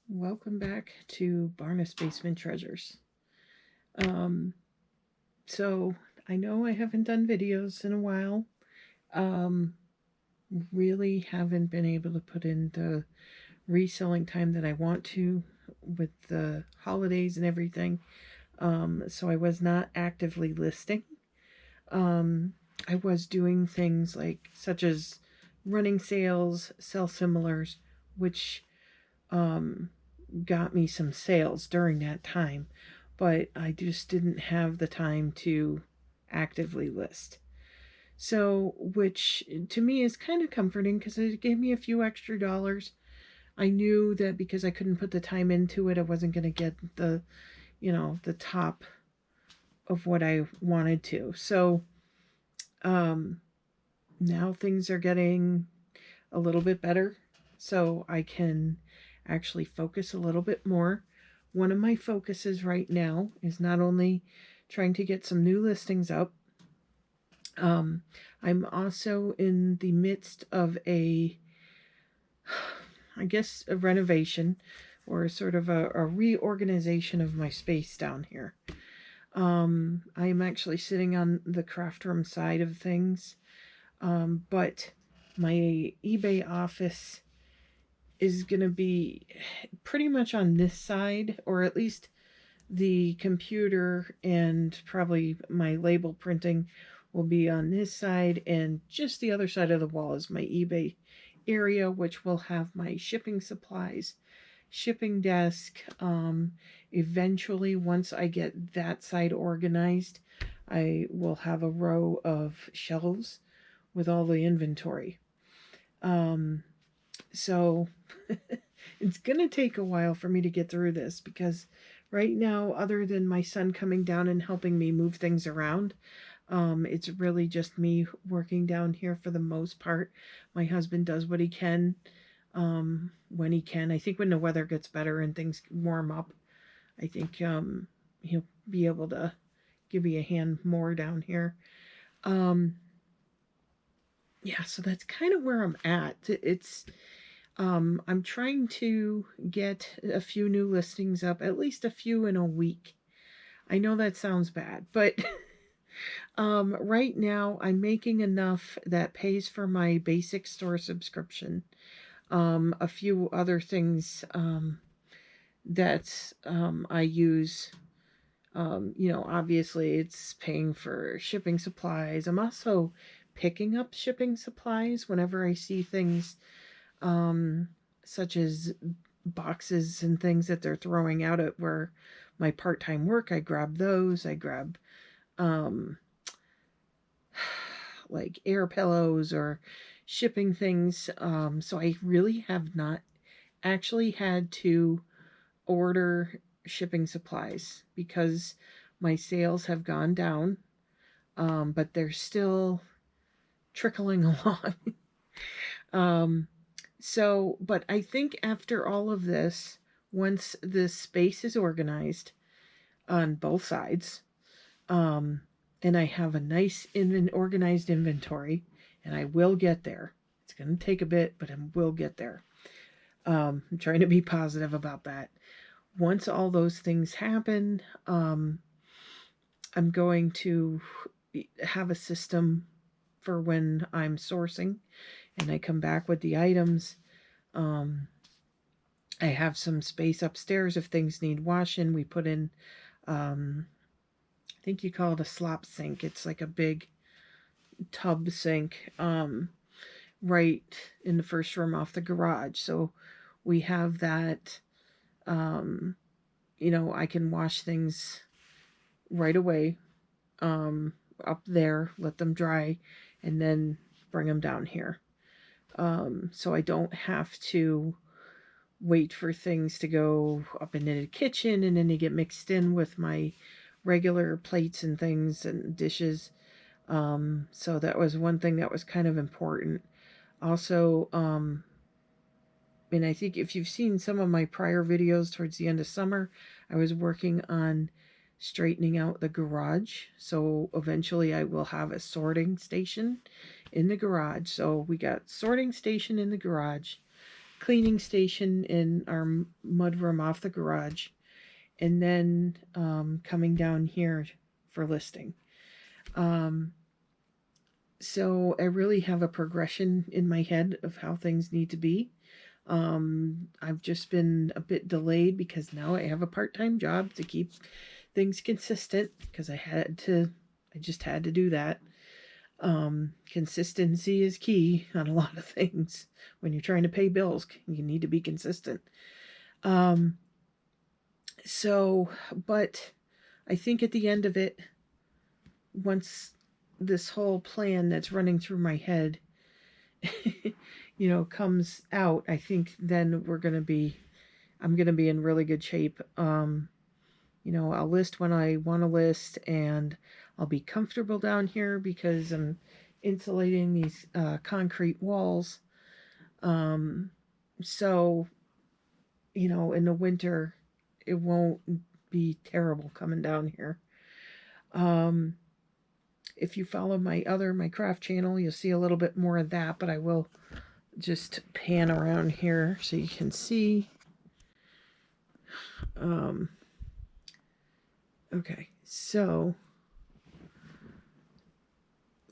Welcome back to Barnas Basement Treasures. So I know I haven't done videos in a while. Um, really haven't been able to put in the reselling time that I want to with the holidays and everything. So I was not actively listing. Um, I was doing things like such as running sales, sell similars, which um, got me some sales during that time, but I just didn't have the time to actively list. So, which to me is kind of comforting because it gave me a few extra dollars. I knew that because I couldn't put the time into it, I wasn't going to get the top of what I wanted to. So, um, now things are getting a little bit better. So I can actually focus a little bit more. One of my focuses right now is not only trying to get some new listings up, I'm also in the midst of I guess, a renovation or sort of a reorganization of my space down here. I'm actually sitting on the craft room side of things, but my eBay office is going to be pretty much on this side, or at least the computer and probably my label printing will be on this side, and just the other side of the wall is my eBay area, which will have my shipping supplies, shipping desk. Eventually, once I get that side organized, I will have a row of shelves with all the inventory. So it's going to take a while for me to get through this because right now, other than my son coming down and helping me move things around, it's really just me working down here for the most part. My husband does what he can when he can. I think when the weather gets better and things warm up, I think he'll be able to give me a hand more down here. Um, yeah, so that's kind of where I'm at. I'm trying to get a few new listings up, at least a few in a week. I know that sounds bad, but right now I'm making enough that pays for my basic store subscription. A few other things that I use. Obviously it's paying for shipping supplies. I'm also picking up shipping supplies whenever I see things um, such as boxes and things that they're throwing out at where my part-time work. I grab those. I grab um, like air pillows or shipping things. So I really have not actually had to order shipping supplies because my sales have gone down, but they're still trickling along. um, but I think after all of this, once this space is organized on both sides, um, and I have a nice organized inventory, and I will get there. It's going to take a bit, but I will get there. I'm trying to be positive about that. Once all those things happen, I'm going to have a system for when I'm sourcing and I come back with the items. Um, I have some space upstairs if things need washing. We put in, I think you call it a slop sink. It's like a big tub sink right in the first room off the garage. So we have that. Um, I can wash things right away up there, let them dry, and then bring them down here. So I don't have to wait for things to go up into the kitchen and then they get mixed in with my regular plates and things and dishes. So that was one thing that was kind of important. Also, and I think if you've seen some of my prior videos towards the end of summer, I was working on straightening out the garage. So eventually I will have a sorting station in the garage. So we got sorting station in the garage, cleaning station in our mudroom off the garage, and then coming down here for listing. So I really have a progression in my head of how things need to be. I've just been a bit delayed because now I have a part-time job to keep things consistent, because I just had to do that. Consistency is key on a lot of things. When you're trying to pay bills, you need to be consistent. But I think at the end of it, once this whole plan that's running through my head, comes out, I think then I'm going to be in really good shape. I'll list when I want to list, and I'll be comfortable down here because I'm insulating these concrete walls. So, in the winter, it won't be terrible coming down here. If you follow my craft channel, you'll see a little bit more of that, but I will just pan around here so you can see. Okay, so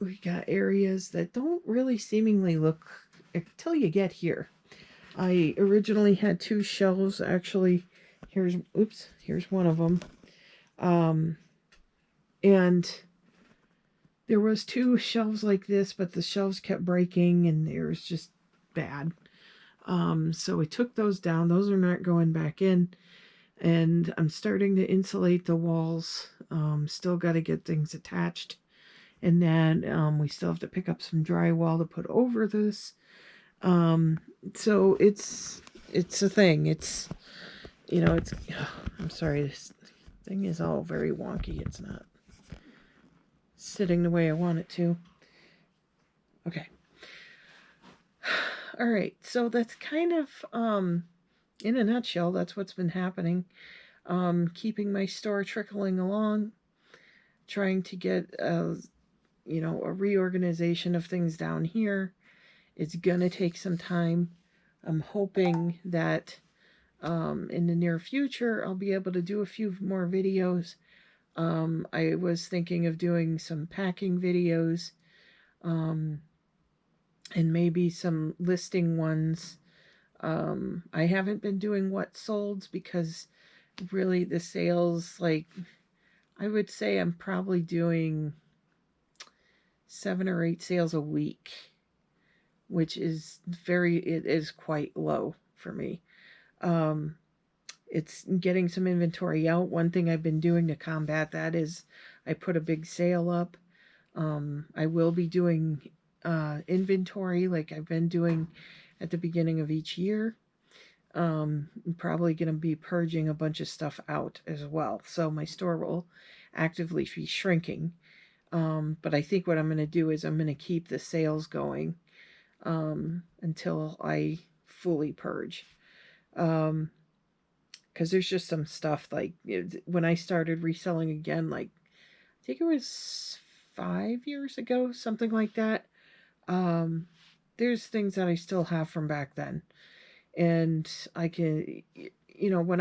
we got areas that don't really seemingly look until you get here. I originally had 2 shelves. Actually, here's one of them. And there was 2 shelves like this, but the shelves kept breaking and it was just bad. So we took those down. Those are not going back in. And I'm starting to insulate the walls. Still got to get things attached. And then we still have to pick up some drywall to put over this. So it's a thing. It's, I'm sorry, this thing is all very wonky. It's not sitting the way I want it to. Okay. All right. So that's kind of, in a nutshell, that's what's been happening. Keeping my store trickling along, trying to get a reorganization of things down here. It's gonna take some time. I'm hoping that in the near future I'll be able to do a few more videos. I was thinking of doing some packing videos, and maybe some listing ones. I haven't been doing what solds because really the sales, like, I would say I'm probably doing 7 or 8 sales a week, which is it is quite low for me. It's getting some inventory out. One thing I've been doing to combat that is I put a big sale up. I will be doing inventory like I've been doing at the beginning of each year. I'm probably going to be purging a bunch of stuff out as well. So my store will actively be shrinking. But I think what I'm going to do is I'm going to keep the sales going until I fully purge. Because there's just some stuff, like when I started reselling again, like I think it was 5 years ago, something like that. There's things that I still have from back then, and I can, when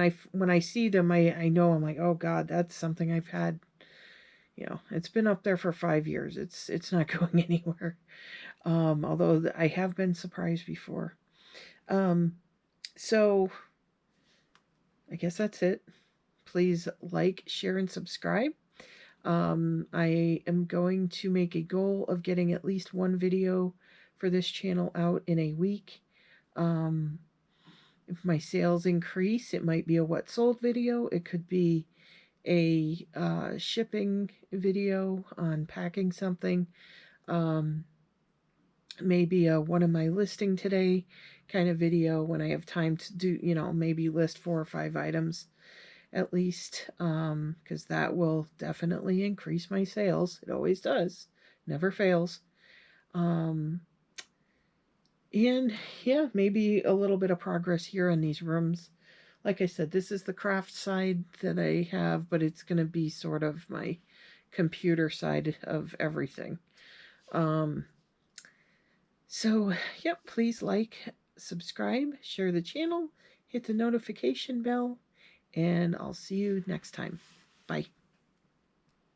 I see them, I know, I'm like, oh God, that's something I've had. It's been up there for 5 years. It's not going anywhere. Although I have been surprised before. So I guess that's it. Please like, share, and subscribe. I am going to make a goal of getting at least 1 video for this channel out in a week. If my sales increase, it might be a what sold video. It could be a shipping video on packing something. Maybe a one of my listing today kind of video when I have time to do, maybe list 4 or 5 items at least, because that will definitely increase my sales. It always does. Never fails. And yeah, maybe a little bit of progress here in these rooms. Like I said, this is the craft side that I have, but it's going to be sort of my computer side of everything. So, yep, please like, subscribe, share the channel, hit the notification bell, and I'll see you next time. Bye.